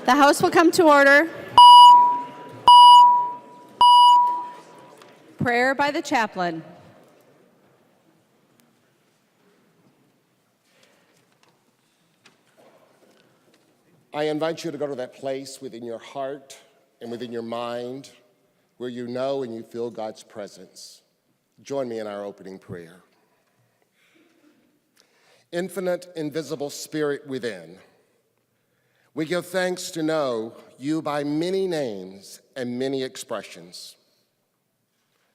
The House will come to order. Prayer by the chaplain. I invite you to go to that place within your heart and within your mind where you know and you feel God's presence. Join me in our opening prayer. Infinite, invisible Spirit within, we give thanks to know you by many names and many expressions.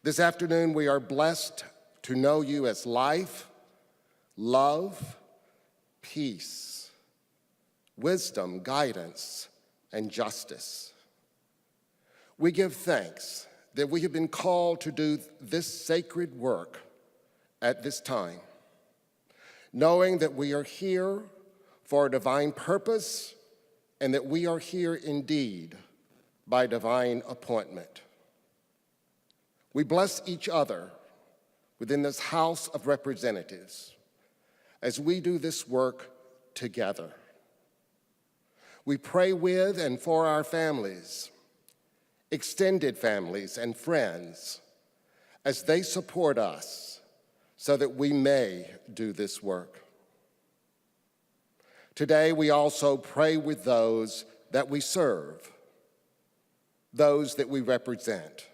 This afternoon, we are blessed to know you as life, love, peace, wisdom, guidance, and justice. We give thanks that we have been called to do this sacred work at this time, knowing that we are here for a divine purpose and that we are here indeed by divine appointment. We bless each other within this House of Representatives as we do this work together. We pray with and for our families, extended families and friends, as they support us so that we may do this work. Today, we also pray with those that we serve, those that we represent.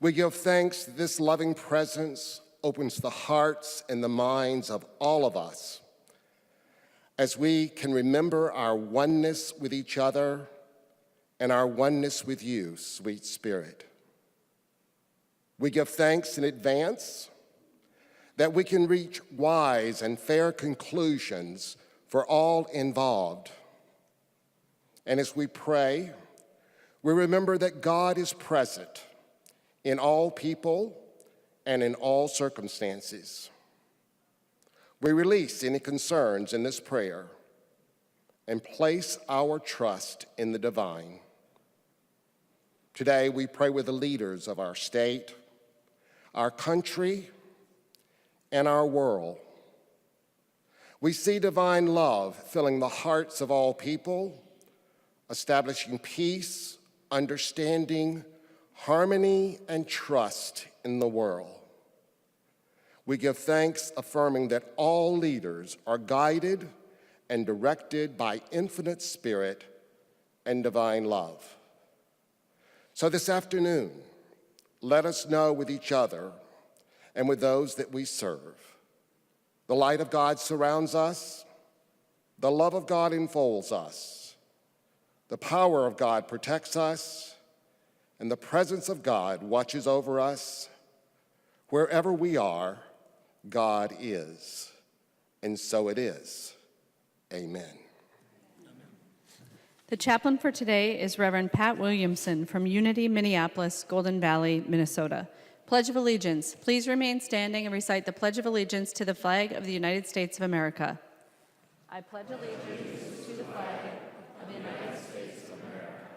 We give thanks that this loving presence opens the hearts and the minds of all of us as we can remember our oneness with each other and our oneness with you, sweet Spirit. We give thanks in advance that we can reach wise and fair conclusions for all involved. And as we pray, we remember that God is present in all people and in all circumstances. We release any concerns in this prayer and place our trust in the divine. Today, we pray with the leaders of our state, our country, and our world. We see divine love filling the hearts of all people, establishing peace, understanding, harmony, and trust in the world. We give thanks, affirming that all leaders are guided and directed by infinite Spirit and divine love. So this afternoon, let us know with each other and with those that we serve. The light of God surrounds us, the love of God enfolds us, the power of God protects us, and the presence of God watches over us. Wherever we are, God is, and so it is. Amen. The chaplain for today is Reverend Pat Williamson from Unity, Minneapolis, Golden Valley, Minnesota. Pledge of Allegiance. Please remain standing and recite the Pledge of Allegiance to the flag of the United States of America. I pledge allegiance to the flag of the United States of America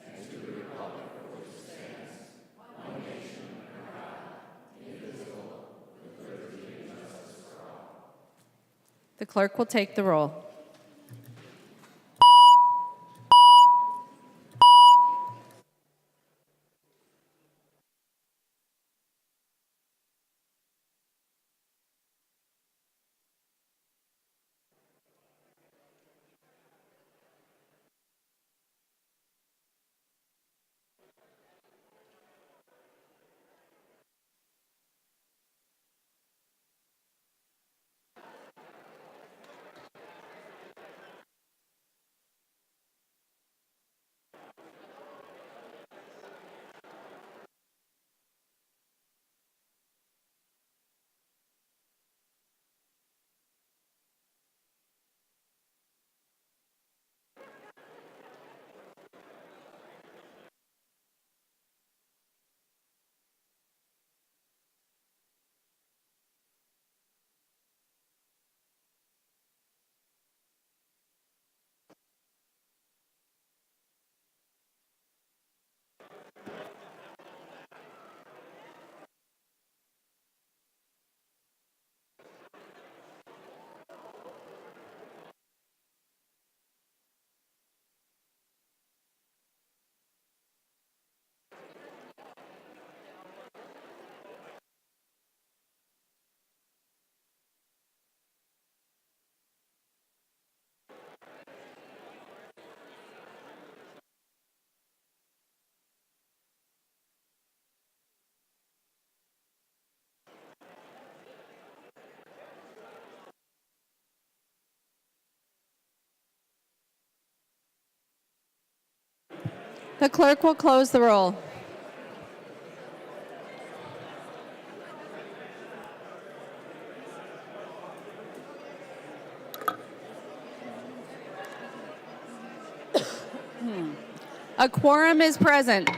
and to the republic for which it stands, one nation under God, indivisible, with liberty and justice for all. The clerk will take the roll. The clerk will close the roll. A quorum is present.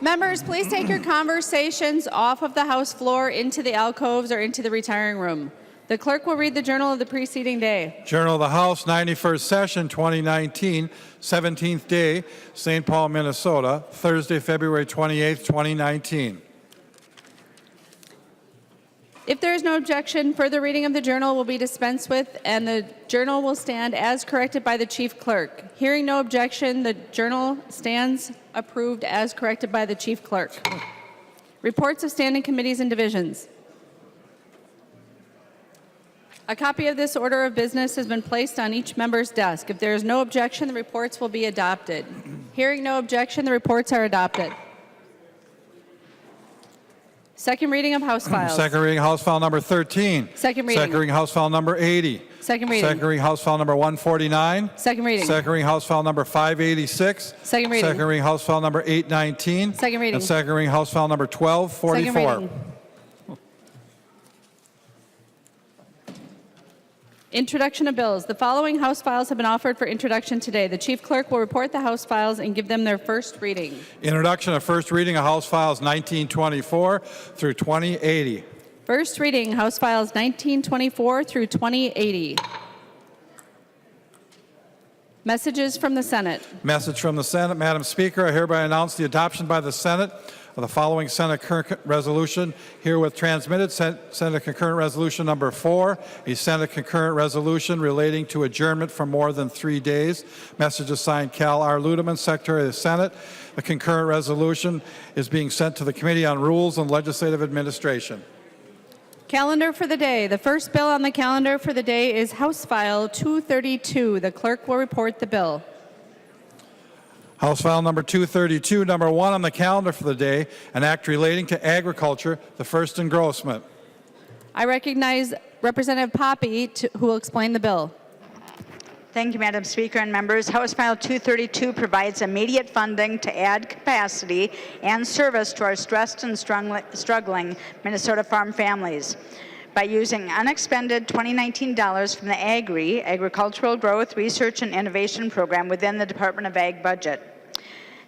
Members, please take your conversations off of the House floor into the alcoves or into the retiring room. The clerk will read the journal of the preceding day. Journal of the House, 91st Session, 2019, 17th day, St. Paul, Minnesota, Thursday, February 28th, 2019. If there is no objection, further reading of the journal will be dispensed with, and the journal will stand as corrected by the chief clerk. Hearing no objection, the journal stands approved as corrected by the chief clerk. Reports of standing committees and divisions. A copy of this order of business has been placed on each member's desk. If there is no objection, the reports will be adopted. Hearing no objection, the reports are adopted. Second reading of House files. Second reading, House File number 13. Second reading. Second reading, House File number 80. Second reading. Second reading, House File number 149. Second reading. Second reading, House File number 586. Second reading. Second reading, House File number 819. Second reading. And second reading, House File number 1244. Second reading. Introduction of bills. The following House files have been offered for introduction today. The chief clerk will report the House files and give them their first reading. Introduction of first reading of House Files 1924 through 2080. First reading, House Files 1924 through 2080. Messages from the Senate. Message from the Senate. Madam Speaker, I hereby announce the adoption by the Senate of the following Senate concurrent resolution herewith transmitted. Senate Concurrent Resolution number 4, a Senate concurrent resolution relating to adjournment for more than 3 days. Message is signed Cal R. Ludeman, Secretary of the Senate. The concurrent resolution is being sent to the Committee on Rules and Legislative Administration. Calendar for the day. The first bill on the calendar for the day is House File 232. The clerk will report the bill. House File number 232, number 1 on the calendar for the day, an act relating to agriculture, the first engrossment. I recognize Representative Poppe, who will explain the bill. Thank you, Madam Speaker and members. House File 232 provides immediate funding to add capacity and service to our stressed and struggling Minnesota farm families by using unexpended 2019 dollars from the Agricultural Growth, Research, and Innovation Program within the Department of Ag budget.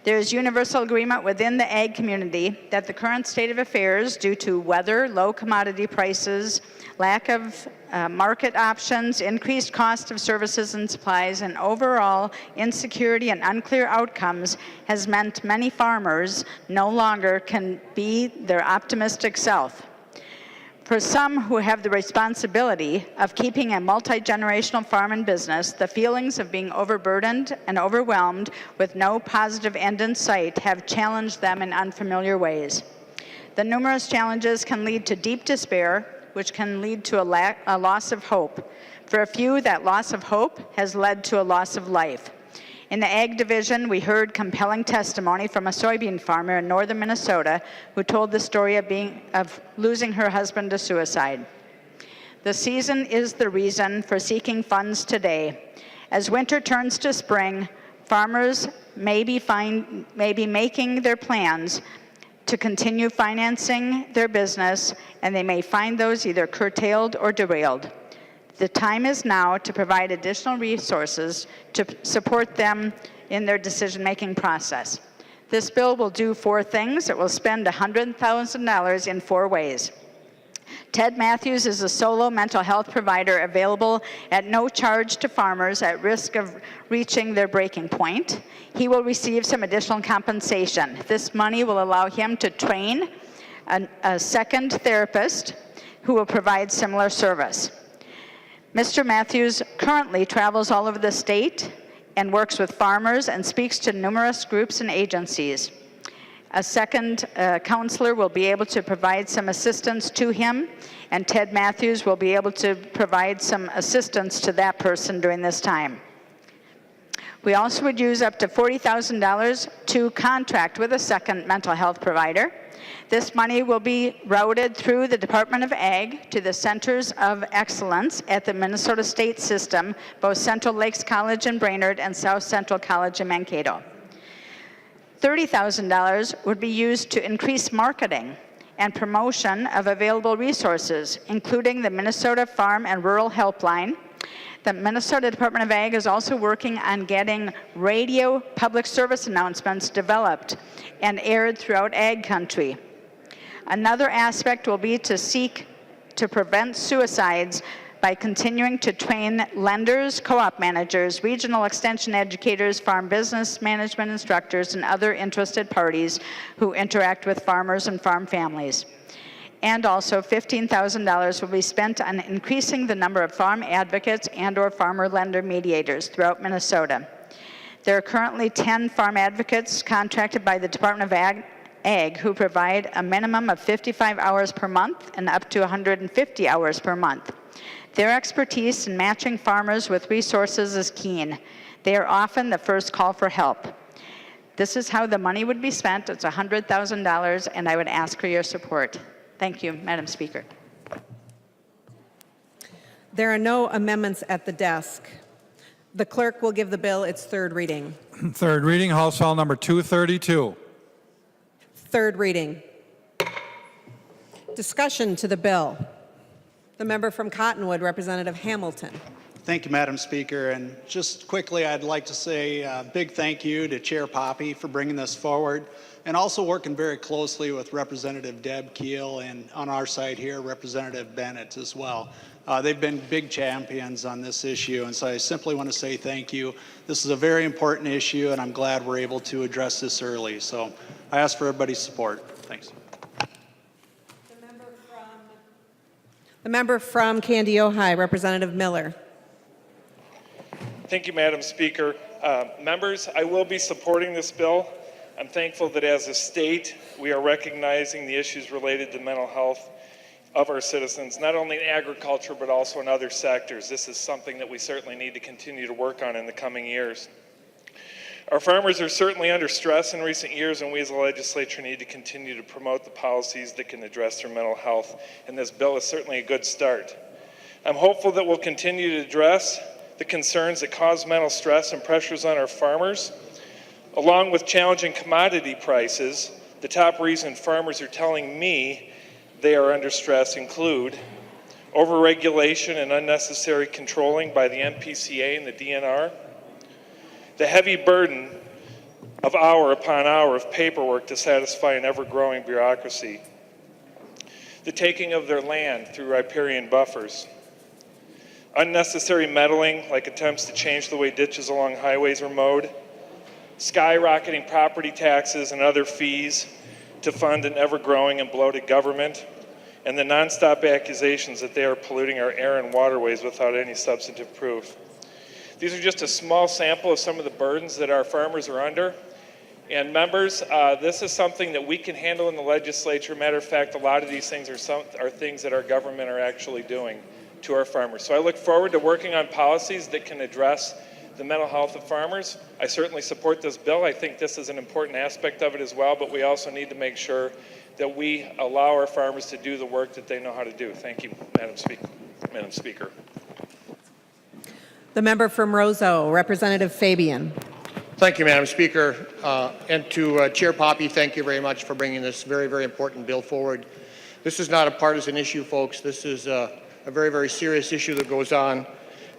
There is universal agreement within the ag community that the current state of affairs, due to weather, low commodity prices, lack of market options, increased cost of services and supplies, and overall insecurity and unclear outcomes, has meant many farmers no longer can be their optimistic self. For some who have the responsibility of keeping a multi-generational farm and business, the feelings of being overburdened and overwhelmed with no positive end in sight have challenged them in unfamiliar ways. The numerous challenges can lead to deep despair, which can lead to a loss of hope. For a few, that loss of hope has led to a loss of life. In the Ag Division, we heard compelling testimony from a soybean farmer in northern Minnesota who told the story of losing her husband to suicide. The season is the reason for seeking funds today. As winter turns to spring, farmers may be making their plans to continue financing their business, and they may find those either curtailed or derailed. The time is now to provide additional resources to support them in their decision-making process. This bill will do 4 things. It will spend $100,000 in 4 ways. Ted Matthews is a solo mental health provider available at no charge to farmers at risk of reaching their breaking point. He will receive some additional compensation. This money will allow him to train a second therapist who will provide similar service. Mr. Matthews currently travels all over the state and works with farmers and speaks to numerous groups and agencies. A second counselor will be able to provide some assistance to him, and Ted Matthews will be able to provide some assistance to that person during this time. We also would use up to $40,000 to contract with a second mental health provider. This money will be routed through the Department of Ag to the Centers of Excellence at the Minnesota State System, both Central Lakes College in Brainerd and South Central College in Mankato. $30,000 would be used to increase marketing and promotion of available resources, including the Minnesota Farm and Rural Helpline. The Minnesota Department of Ag is also working on getting radio public service announcements developed and aired throughout ag country. Another aspect will be to seek to prevent suicides by continuing to train lenders, co-op managers, regional extension educators, farm business management instructors, and other interested parties who interact with farmers and farm families. And also $15,000 will be spent on increasing the number of farm advocates and/or farmer lender mediators throughout Minnesota. There are currently 10 farm advocates contracted by the Department of Ag who provide a minimum of 55 hours per month and up to 150 hours per month. Their expertise in matching farmers with resources is keen. They are often the first call for help. This is how the money would be spent. It's $100,000, and I would ask for your support. Thank you, Madam Speaker. There are no amendments at the desk. The clerk will give the bill its third reading. Third reading, House File Number 232. Third reading. Discussion to the bill. The member from Cottonwood, Representative Hamilton. Thank you, Madam Speaker. And just quickly, I'd like to say a big thank you to Chair Poppe for bringing this forward, and also working very closely with Representative Deb Keel and on our side here, Representative Bennett as well. They've been big champions on this issue, and so I simply want to say thank you. This is a very important issue, and I'm glad we're able to address this early. So I ask for everybody's support. Thanks. The member from Candy, Ojai, Representative Miller. Thank you, Madam Speaker. Members, I will be supporting this bill. I'm thankful that as a state, we are recognizing the issues related to mental health of our citizens, not only in agriculture, but also in other sectors. This is something that we certainly need to continue to work on in the coming years. Our farmers are certainly under stress in recent years, and we as a legislature need to continue to promote the policies that can address their mental health, and this bill is certainly a good start. I'm hopeful that we'll continue to address the concerns that cause mental stress and pressures on our farmers. Along with challenging commodity prices, the top reason farmers are telling me they are under stress include overregulation and unnecessary controlling by the MPCA and the DNR, the heavy burden of hour upon hour of paperwork to satisfy an ever-growing bureaucracy, the taking of their land through riparian buffers, unnecessary meddling like attempts to change the way ditches along highways are mowed, skyrocketing property taxes and other fees to fund an ever-growing and bloated government, and the nonstop accusations that they are polluting our air and waterways without any substantive proof. These are just a small sample of some of the burdens that our farmers are under. And members, this is something that we can handle in the legislature. Matter of fact, a lot of these things are things that our government are actually doing to our farmers. So I look forward to working on policies that can address the mental health of farmers. I certainly support this bill. I think this is an important aspect of it as well, but we also need to make sure that we allow our farmers to do the work that they know how to do. Thank you, Madam Speaker. The member from Roseau, Representative Fabian. Thank you, Madam Speaker. And to Chair Poppe, thank you very much for bringing this very, very important bill forward. This is not a partisan issue, folks. This is a very, very serious issue that goes on.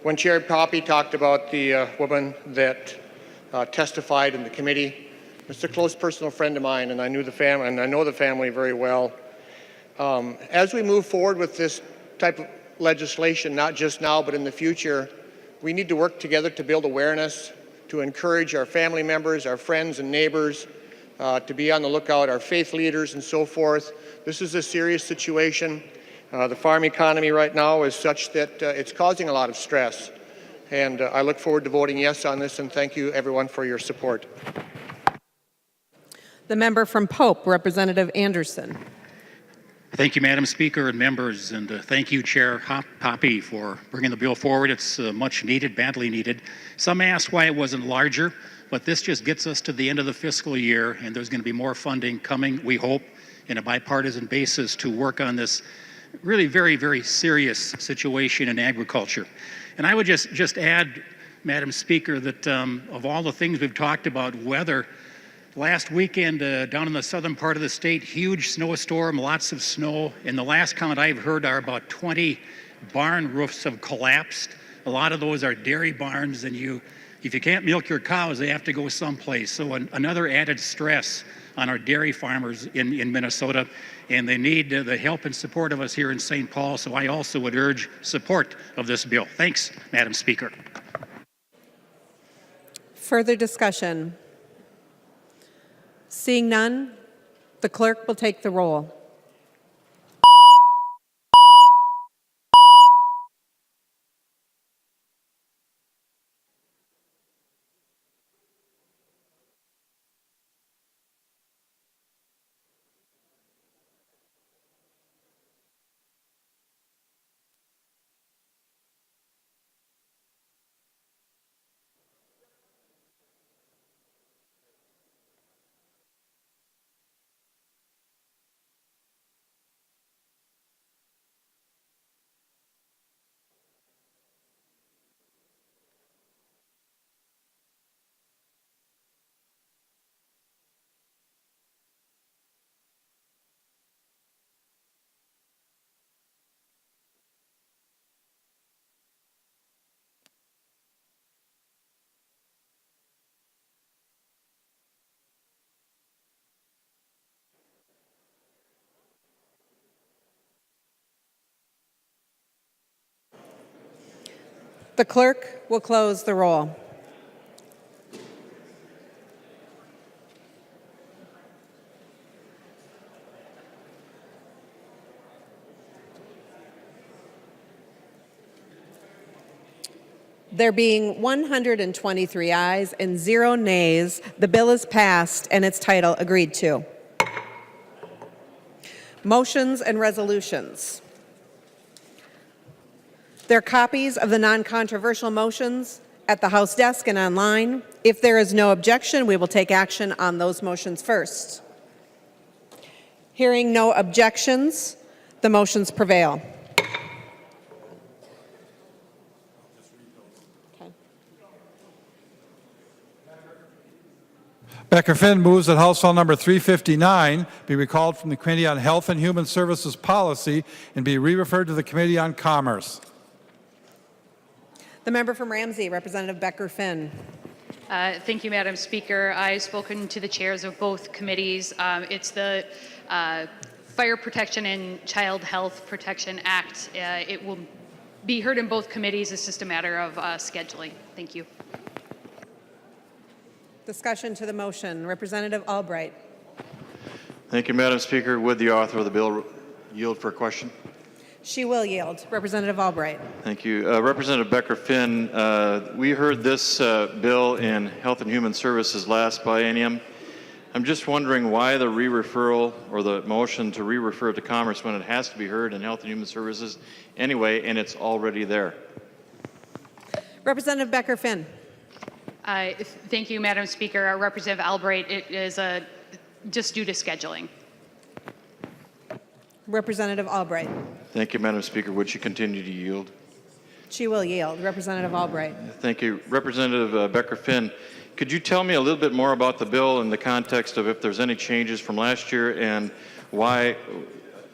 When Chair Poppe talked about the woman that testified in the committee, it's a close personal friend of mine, and I knew the family, and I know the family very well. As we move forward with this type of legislation, not just now, but in the future, we need to work together to build awareness, to encourage our family members, our friends and neighbors to be on the lookout, our faith leaders and so forth. This is a serious situation. The farm economy right now is such that it's causing a lot of stress. And I look forward to voting yes on this, and thank you everyone for your support. The member from Poppe, Representative Anderson. Thank you, Madam Speaker and members, and thank you, Chair Poppe, for bringing the bill forward. It's much needed, badly needed. Some asked why it wasn't larger, but this just gets us to the end of the fiscal year, and there's going to be more funding coming, we hope, in a bipartisan basis to work on this really very, very serious situation in agriculture. And I would just add, Madam Speaker, that of all the things we've talked about, whether Last weekend, down in the southern part of the state, huge snowstorm, lots of snow. And the last count I've heard are about 20 barn roofs have collapsed. A lot of those are dairy barns, and if you can't milk your cows, they have to go someplace. So another added stress on our dairy farmers in Minnesota, and they need the help and support of us here in St. Paul. So I also would urge support of this bill. Thanks, Madam Speaker. Further discussion? Seeing none, the clerk will take the roll. The clerk will close the roll. There being 123 ayes and 0 nays, the bill is passed and its title agreed to. Motions and resolutions. There are copies of the non-controversial motions at the House desk and online. If there is no objection, we will take action on those motions first. Hearing no objections, the motions prevail. Becker-Finn moves that House File Number 359 be recalled from the Committee on Health and Human Services Policy and be re-referred to the Committee on Commerce. The member from Ramsey, Representative Becker-Finn. Thank you, Madam Speaker. I've spoken to the chairs of both committees. It's the Fire Protection and Child Health Protection Act. It will be heard in both committees. It's just a matter of scheduling. Thank you. Discussion to the motion. Representative Albright. Thank you, Madam Speaker. Would the author of the bill yield for a question? She will yield. Representative Albright. Thank you. Representative Becker-Finn, we heard this bill in Health and Human Services last biennium. I'm just wondering why the re-referral or the motion to re-refer to Commerce when it has to be heard in Health and Human Services anyway, and it's already there. Representative Becker-Finn. Thank you, Madam Speaker. Representative Albright, it is just due to scheduling. Representative Albright. Thank you, Madam Speaker. Would she continue to yield? She will yield. Representative Albright. Thank you. Representative Becker-Finn, could you tell me a little bit more about the bill in the context of if there's any changes from last year and why,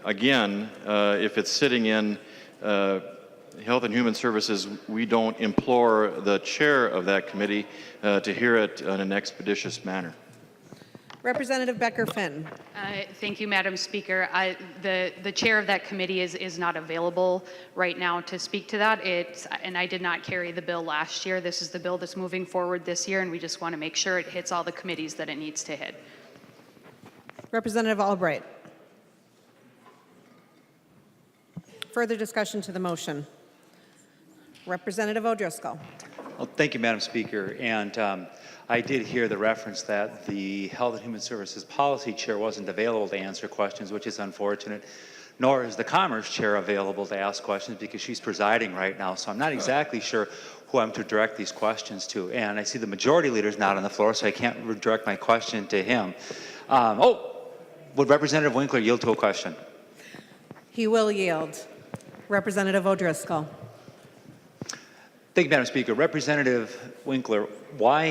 again, if it's sitting in Health and Human Services, we don't implore the chair of that committee to hear it in an expeditious manner? Representative Becker-Finn. Thank you, Madam Speaker. The chair of that committee is not available right now to speak to that. And I did not carry the bill last year. This is the bill that's moving forward this year, and we just want to make sure it hits all the committees that it needs to hit. Representative Albright. Further discussion to the motion. Representative O'Driscoll. Well, thank you, Madam Speaker. And I did hear the reference that the Health and Human Services Policy Chair wasn't available to answer questions, which is unfortunate, nor is the Commerce Chair available to ask questions because she's presiding right now. So I'm not exactly sure who I'm to direct these questions to. And I see the Majority Leader's not on the floor, so I can't redirect my question to him. Would Representative Winkler yield to a question? He will yield. Representative O'Driscoll. Thank you, Madam Speaker. Representative Winkler, why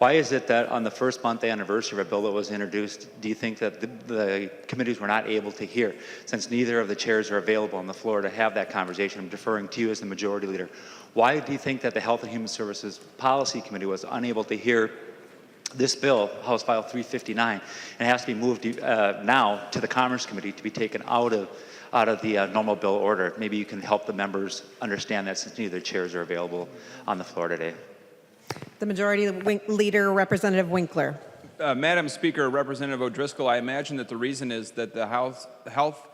Why is it that on the first month anniversary of a bill that was introduced, do you think that the committees were not able to hear? Since neither of the chairs are available on the floor to have that conversation, I'm deferring to you as the majority leader. Why do you think that the Health and Human Services Policy Committee was unable to hear this bill, House File 359, and has to be moved now to the Commerce Committee to be taken out of the normal bill order? Maybe you can help the members understand that since neither chairs are available on the floor today. The Majority Leader, Representative Winkler. Madam Speaker, Representative O'Driscoll, I imagine that the reason is that the Health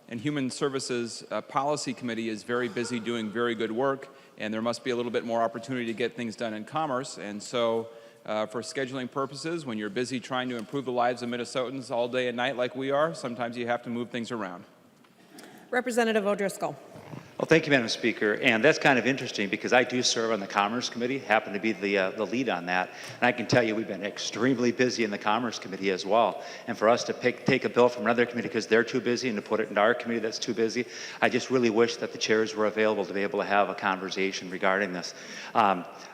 and Human Services Policy Committee is very busy doing very good work, and there must be a little bit more opportunity to get things done in commerce. And so for scheduling purposes, when you're busy trying to improve the lives of Minnesotans all day and night like we are, sometimes you have to move things around. Representative O'Driscoll. Well, thank you, Madam Speaker. And that's kind of interesting because I do serve on the Commerce Committee, happen to be the lead on that. And I can tell you we've been extremely busy in the Commerce Committee as well. And for us to take a bill from another committee because they're too busy and to put it into our committee that's too busy, I just really wish that the chairs were available to be able to have a conversation regarding this.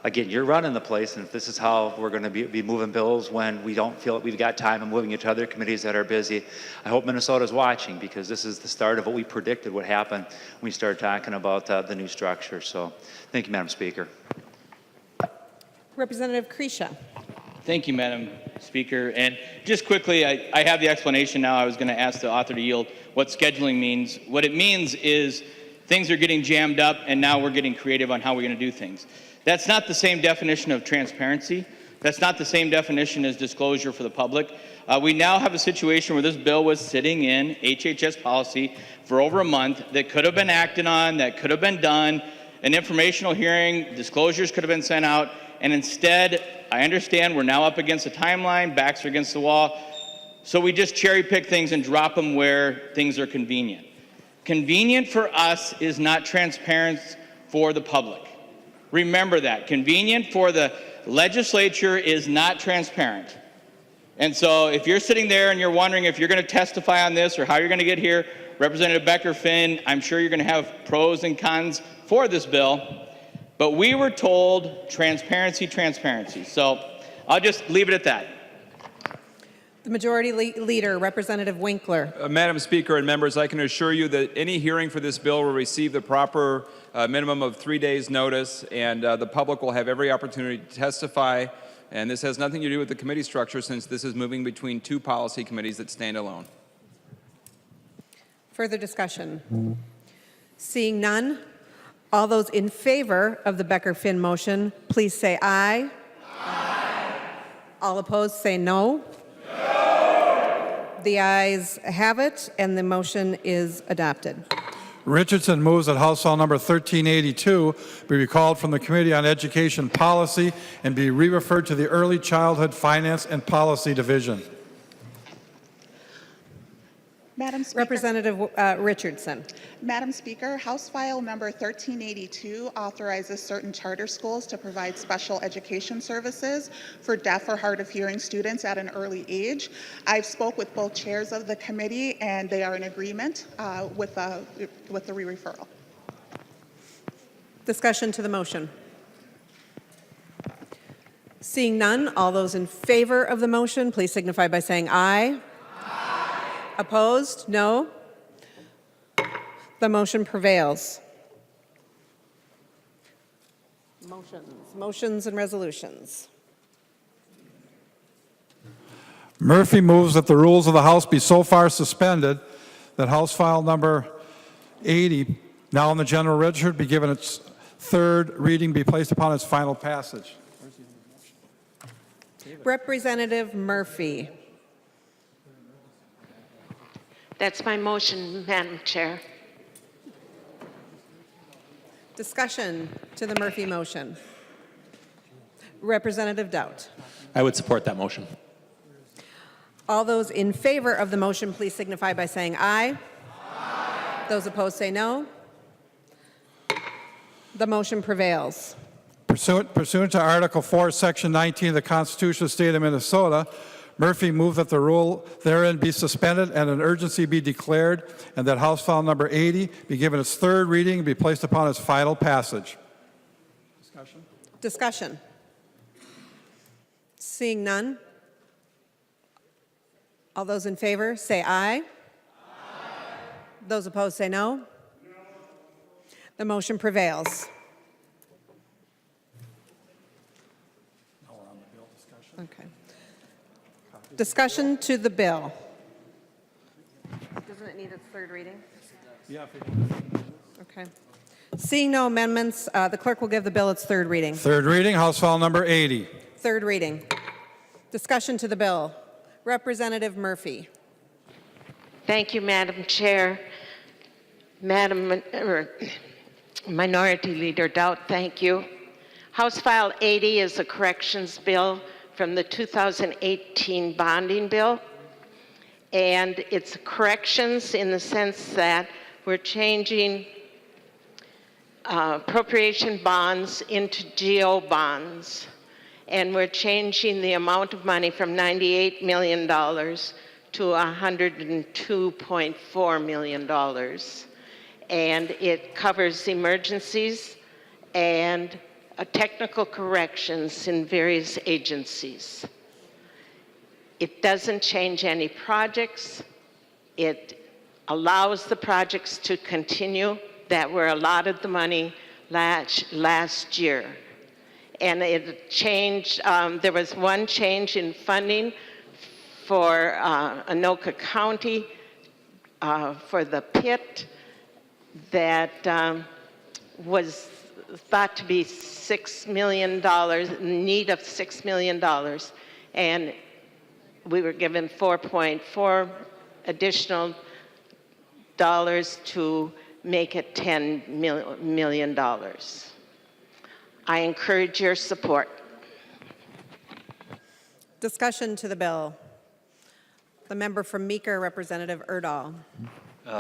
Again, you're running the place, and if this is how we're going to be moving bills when we don't feel that we've got time and moving it to other committees that are busy, I hope Minnesota's watching because this is the start of what we predicted would happen when we started talking about the new structure. So thank you, Madam Speaker. Representative Kresha. Thank you, Madam Speaker. And just quickly, I have the explanation now. I was going to ask the author to yield what scheduling means. What it means is things are getting jammed up, and now we're getting creative on how we're going to do things. That's not the same definition of transparency. That's not the same definition as disclosure for the public. We now have a situation where this bill was sitting in HHS policy for over a month that could have been acted on, that could have been done, an informational hearing, disclosures could have been sent out, and instead, I understand we're now up against a timeline, backs are against the wall, so we just cherry pick things and drop them where things are convenient. Convenient for us is not transparent for the public. Remember that. Convenient for the legislature is not transparent. And so if you're sitting there and you're wondering if you're going to testify on this or how you're going to get here, Representative Becker-Finn, I'm sure you're going to have pros and cons for this bill. But we were told transparency, transparency. So I'll just leave it at that. The Majority Leader, Representative Winkler. Madam Speaker and members, I can assure you that any hearing for this bill will receive the proper minimum of 3 days notice, and the public will have every opportunity to testify. And this has nothing to do with the committee structure since this is moving between two policy committees that stand alone. Further discussion? Seeing none, all those in favor of the Becker-Finn motion, please say aye. Aye. All opposed, say no. The ayes have it, and the motion is adopted. Richardson moves that House File Number 1382 be recalled from the Committee on Education Policy and be re-referred to the Early Childhood Finance and Policy Division. Madam Speaker, Representative Richardson. Madam Speaker, House File Number 1382 authorizes certain charter schools to provide special education services for deaf or hard of hearing students at an early age. I've spoke with both chairs of the committee, and they are in agreement with the re-referral. Discussion to the motion. Seeing none, all those in favor of the motion, please signify by saying aye. Opposed? No. The motion prevails. Motions and resolutions. Murphy moves that the rules of the House be so far suspended that House File Number 80, now in the General Register, be given its third reading, be placed upon its final passage. Representative Murphy. That's my motion, Madam Chair. Discussion to the Murphy motion. Representative Doubt. I would support that motion. All those in favor of the motion, please signify by saying aye. Aye. Those opposed say no. The motion prevails. Pursuant to Article 4, Section 19 of the Constitution of the State of Minnesota, Murphy moved that the rule therein be suspended and an urgency be declared, and that House File Number 80 be given its third reading and be placed upon its final passage. Discussion. Seeing none, all those in favor say aye. Those opposed say no. The motion prevails. Okay. Discussion to the bill. Doesn't it need its third reading? Yeah. Okay. Seeing no amendments, the clerk will give the bill its third reading. Third reading, House File Number 80. Third reading. Discussion to the bill. Representative Murphy. Thank you, Madam Chair. Minority Leader Doubt, thank you. House File 80 is a corrections bill from the 2018 bonding bill. And it's corrections in the sense that we're changing appropriation bonds into GO bonds. And we're changing the amount of money from $98 million to $102.4 million. And it covers emergencies and technical corrections in various agencies. It doesn't change any projects. It allows the projects to continue that were allotted the money last year. And it changed, there was one change in funding for Anoka County for the pit that was thought to be $6 million, in need of $6 million. And we were given 4.4 additional dollars to make it $10 million. I encourage your support. Discussion to the bill. The member from Meeker, Representative Erdahl.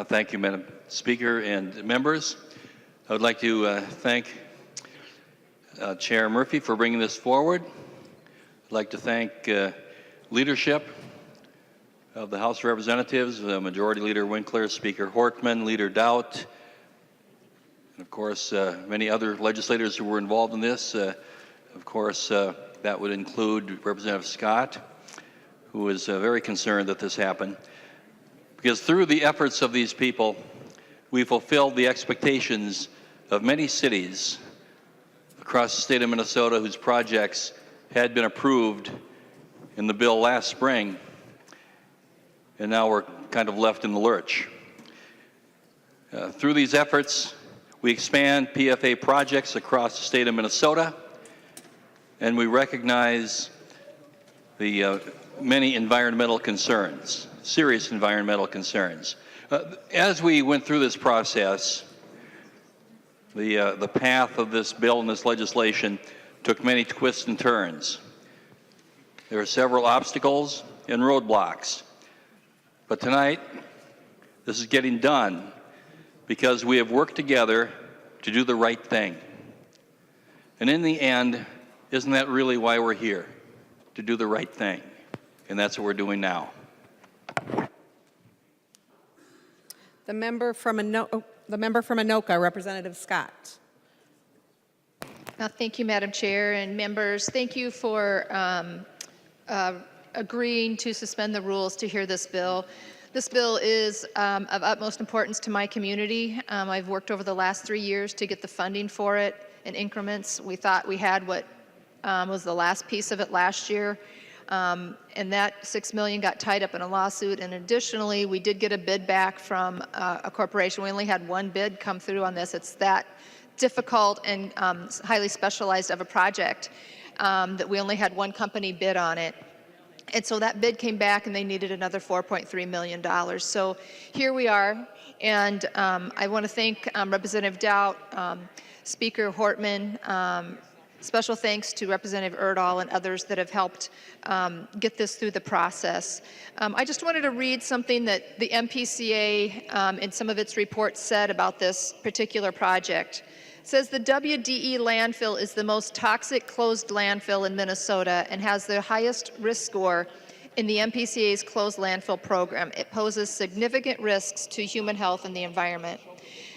Thank you, Madam Speaker and members. I would like to thank Chair Murphy for bringing this forward. I'd like to thank leadership of the House of Representatives, Majority Leader Winkler, Speaker Hortman, Leader Doubt, and of course many other legislators who were involved in this. Of course, that would include Representative Scott, who is very concerned that this happened. Because through the efforts of these people, we fulfilled the expectations of many cities across the state of Minnesota whose projects had been approved in the bill last spring, and now we're kind of left in the lurch. Through these efforts, we expand PFA projects across the state of Minnesota, and we recognize the many environmental concerns, serious environmental concerns. As we went through this process, the path of this bill and this legislation took many twists and turns. There are several obstacles and roadblocks. But tonight, this is getting done because we have worked together to do the right thing. And in the end, isn't that really why we're here? To do the right thing. And that's what we're doing now. The member from Anoka, Representative Scott. Thank you, Madam Chair and members. Thank you for agreeing to suspend the rules to hear this bill. This bill is of utmost importance to my community. I've worked over the last 3 years to get the funding for it in increments. We thought we had what was the last piece of it last year. And that $6 million got tied up in a lawsuit. And additionally, we did get a bid back from a corporation. We only had one bid come through on this. It's that difficult and highly specialized of a project that we only had one company bid on it. And so that bid came back and they needed another $4.3 million. So here we are. And I want to thank Representative Doubt, Speaker Hortman, special thanks to Representative Erdahl and others that have helped get this through the process. I just wanted to read something that the MPCA in some of its reports said about this particular project. It says the WDE landfill is the most toxic closed landfill in Minnesota and has the highest risk score in the MPCA's closed landfill program. It poses significant risks to human health and the environment.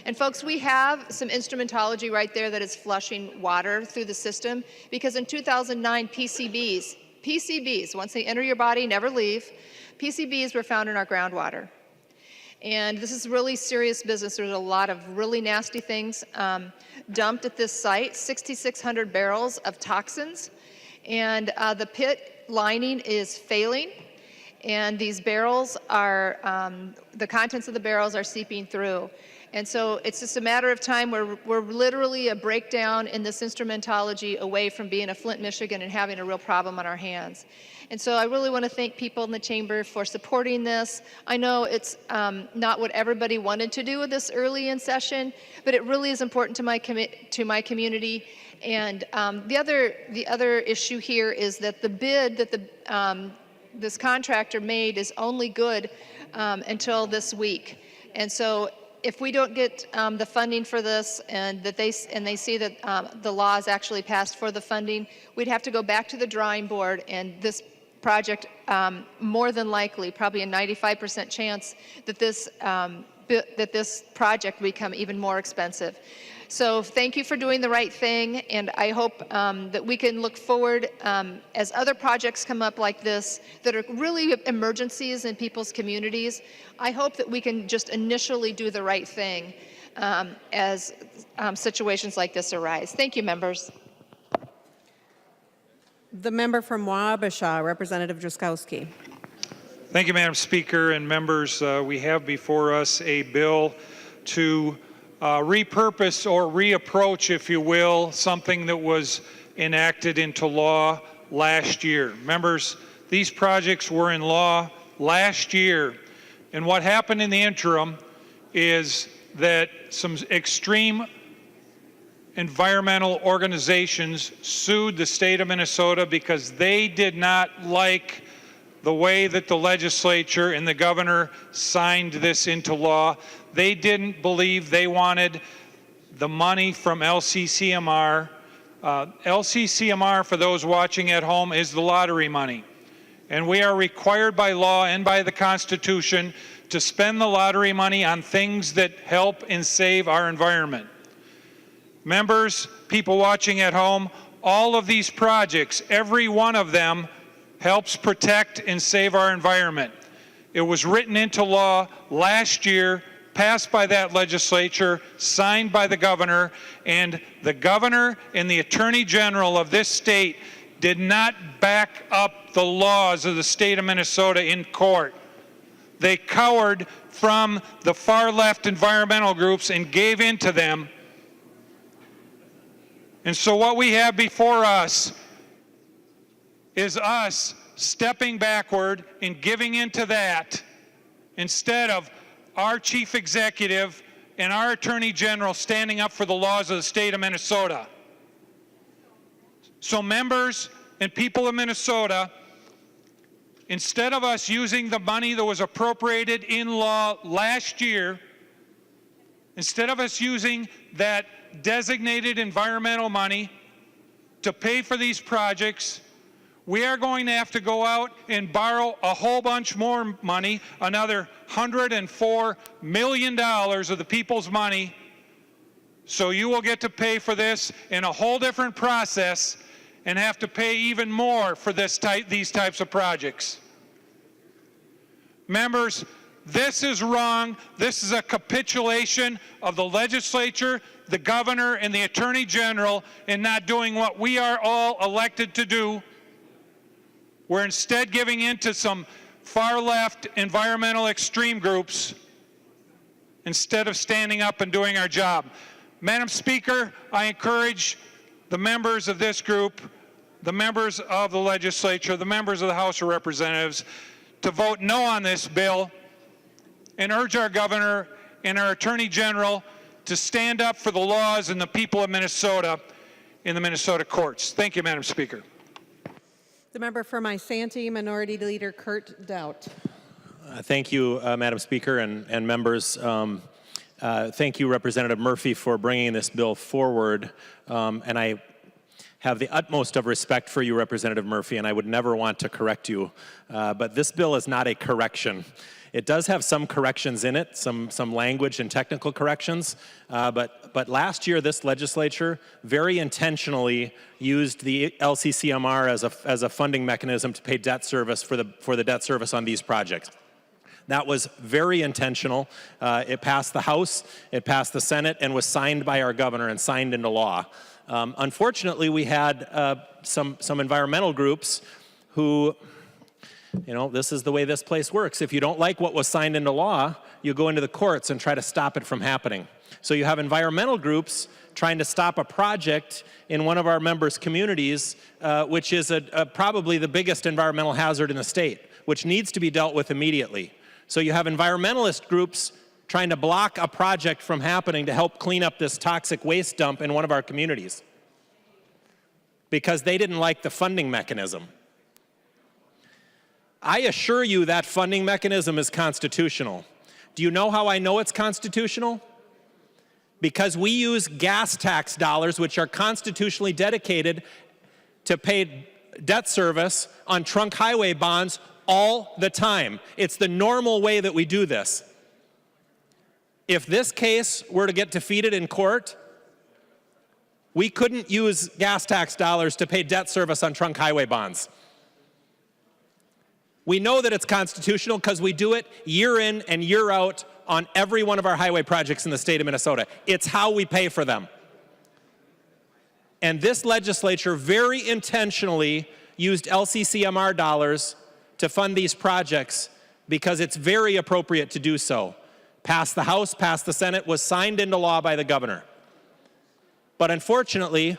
And folks, we have some instrumentology right there that is flushing water through the system because in 2009, PCBs PCBs, once they enter your body, never leave. PCBs were found in our groundwater. And this is really serious business. There's a lot of really nasty things dumped at this site, 6,600 barrels of toxins. And the pit lining is failing. And these barrels are, the contents of the barrels are seeping through. And so it's just a matter of time where we're literally a breakdown in this instrumentology away from being a Flint, Michigan and having a real problem on our hands. And so I really want to thank people in the chamber for supporting this. I know it's not what everybody wanted to do this early in session, but it really is important to my community. And the other issue here is that the bid that this contractor made is only good until this week. And so if we don't get the funding for this and they see that the law is actually passed for the funding, we'd have to go back to the drawing board, and this project, more than likely, probably a 95% chance that this project will become even more expensive. So thank you for doing the right thing, and I hope that we can look forward as other projects come up like this that are really emergencies in people's communities. I hope that we can just initially do the right thing as situations like this arise. Thank you, members. The member from Wabasha, Representative Drazkowski. Thank you, Madam Speaker and members. We have before us a bill to repurpose or reapproach, if you will, something that was enacted into law last year. Members, these projects were in law last year, and what happened in the interim is that some extreme environmental organizations sued the state of Minnesota because they did not like the way that the legislature and the governor signed this into law. They didn't believe they wanted the money from LCCMR. LCCMR, for those watching at home, is the lottery money. And we are required by law and by the Constitution to spend the lottery money on things that help and save our environment. Members, people watching at home, all of these projects, every one of them helps protect and save our environment. It was written into law last year, passed by that legislature, signed by the governor, and the governor and the attorney general of this state did not back up the laws of the state of Minnesota in court. They cowered from the far left environmental groups and gave in to them. And so what we have before us is us stepping backward and giving into that instead of our chief executive and our attorney general standing up for the laws of the state of Minnesota. So members and people of Minnesota, instead of us using the money that was appropriated in law last year, instead of us using that designated environmental money to pay for these projects, we are going to have to go out and borrow a whole bunch more money, another $104 million of the people's money. So you will get to pay for this in a whole different process and have to pay even more for these types of projects. Members, this is wrong. This is a capitulation of the legislature, the governor, and the attorney general in not doing what we are all elected to do. We're instead giving in to some far-left environmental extreme groups instead of standing up and doing our job. Madam Speaker, I encourage the members of this group, the members of the legislature, the members of the House of Representatives to vote no on this bill and urge our governor and our attorney general to stand up for the laws and the people of Minnesota in the Minnesota courts. Thank you, Madam Speaker. The member for Isanti, Minority Leader Kurt Doubt. Thank you, Madam Speaker and members. Thank you, Representative Murphy, for bringing this bill forward. And I have the utmost of respect for you, Representative Murphy, and I would never want to correct you. But this bill is not a correction. It does have some corrections in it, some language and technical corrections, but last year this legislature very intentionally used the LCCMR as a funding mechanism to pay debt service for the debt service on these projects. That was very intentional. It passed the House, it passed the Senate, and was signed by our governor and signed into law. Unfortunately, we had some environmental groups who, this is the way this place works. If you don't like what was signed into law, you go into the courts and try to stop it from happening. So you have environmental groups trying to stop a project in one of our members' communities, which is probably the biggest environmental hazard in the state, which needs to be dealt with immediately. So you have environmentalist groups trying to block a project from happening to help clean up this toxic waste dump in one of our communities because they didn't like the funding mechanism. I assure you that funding mechanism is constitutional. Do you know how I know it's constitutional? Because we use gas tax dollars, which are constitutionally dedicated to pay debt service on trunk highway bonds all the time. It's the normal way that we do this. If this case were to get defeated in court, we couldn't use gas tax dollars to pay debt service on trunk highway bonds. We know that it's constitutional because we do it year in and year out on every one of our highway projects in the state of Minnesota. It's how we pay for them. And this legislature very intentionally used LCCMR dollars to fund these projects because it's very appropriate to do so. Passed the House, passed the Senate, was signed into law by the governor. But unfortunately,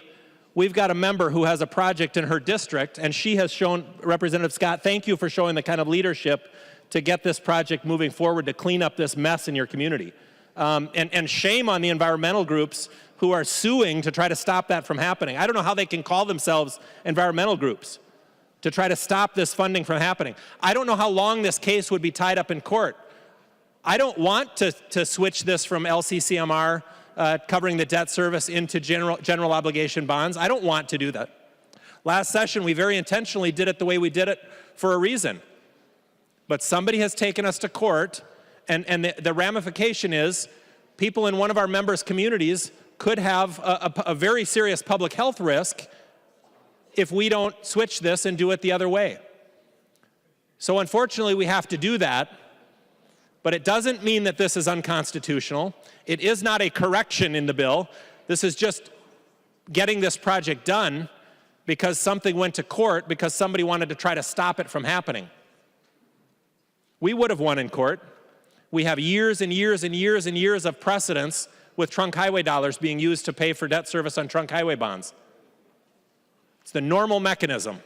we've got a member who has a project in her district, and she has shown, Representative Scott, thank you for showing the kind of leadership to get this project moving forward to clean up this mess in your community. And shame on the environmental groups who are suing to try to stop that from happening. I don't know how they can call themselves environmental groups to try to stop this funding from happening. I don't know how long this case would be tied up in court. I don't want to switch this from LCCMR covering the debt service into general obligation bonds. I don't want to do that. Last session, we very intentionally did it the way we did it for a reason. But somebody has taken us to court, and the ramification is people in one of our members' communities could have a very serious public health risk if we don't switch this and do it the other way. So unfortunately, we have to do that. But it doesn't mean that this is unconstitutional. It is not a correction in the bill. This is just getting this project done because something went to court because somebody wanted to try to stop it from happening. We would have won in court. We have years and years and years and years of precedence with trunk highway dollars being used to pay for debt service on trunk highway bonds. It's the normal mechanism.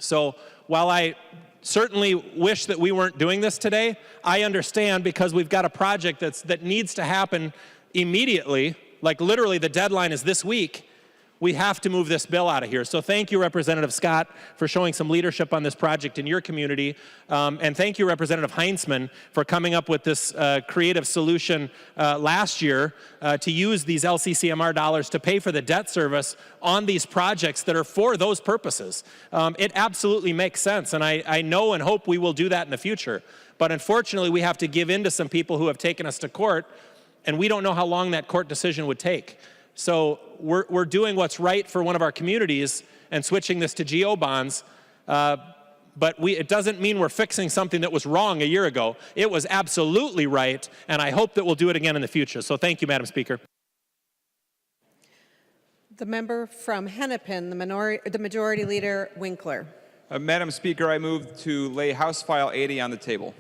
So while I certainly wish that we weren't doing this today, I understand because we've got a project that needs to happen immediately, like literally the deadline is this week. We have to move this bill out of here. So thank you, Representative Scott, for showing some leadership on this project in your community. And thank you, Representative Heinzman, for coming up with this creative solution last year to use these LCCMR dollars to pay for the debt service on these projects that are for those purposes. It absolutely makes sense, and I know and hope we will do that in the future. But unfortunately, we have to give in to some people who have taken us to court, and we don't know how long that court decision would take. So we're doing what's right for one of our communities and switching this to GO bonds, but it doesn't mean we're fixing something that was wrong a year ago. It was absolutely right, and I hope that we'll do it again in the future. So thank you, Madam Speaker. The member from Hennepin, the Majority Leader Winkler. Madam Speaker, I move to lay House File 80 on the table.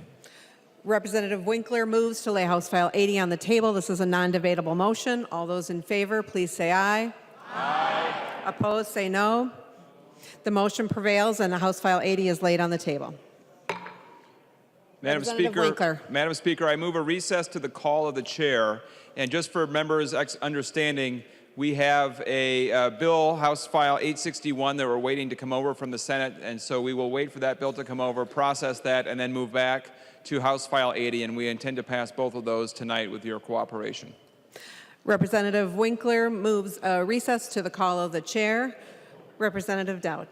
Representative Winkler moves to lay House File 80 on the table. This is a non-debatable motion. All those in favor, please say aye. Aye. Opposed, say no. The motion prevails and House File 80 is laid on the table. Madam Speaker, I move a recess to the call of the chair. And just for members' understanding, we have a bill, House File 861, that we're waiting to come over from the Senate. And so we will wait for that bill to come over, process that, and then move back to House File 80, and we intend to pass both of those tonight with your cooperation. Representative Winkler moves a recess to the call of the chair. Representative Dowd.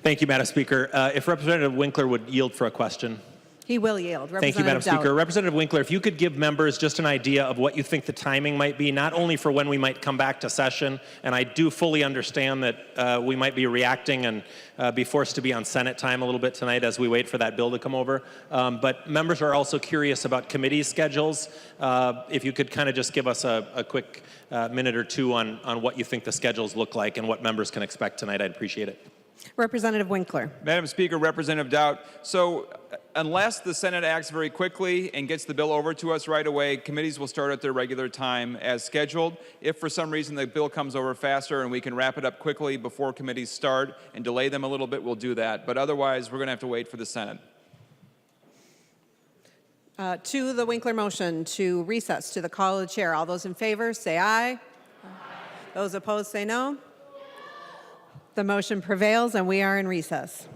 Thank you, Madam Speaker. If Representative Winkler would yield for a question. He will yield. Thank you, Madam Representative Dowd. Speaker. Representative Winkler, if you could give members just an idea of what you think the timing might be, not only for when we might come back to session, and I do fully understand that we might be reacting and be forced to be on Senate time a little bit tonight as we wait for that bill to come over. But members are also curious about committee schedules. If you could kind of just give us a quick minute or two on what you think the schedules look like and what members can expect tonight, I'd appreciate it. Representative Winkler. Madam Speaker, Representative Dowd, so unless the Senate acts very quickly and gets the bill over to us right away, committees will start at their regular time as scheduled. If for some reason the bill comes over faster and we can wrap it up quickly before committees start and delay them a little bit, we'll do that. But otherwise, we're going to have to wait for the Senate. To the Winkler motion to recess to the call of the chair. All those in favor say aye. Those opposed say no. The motion prevails and we are in recess.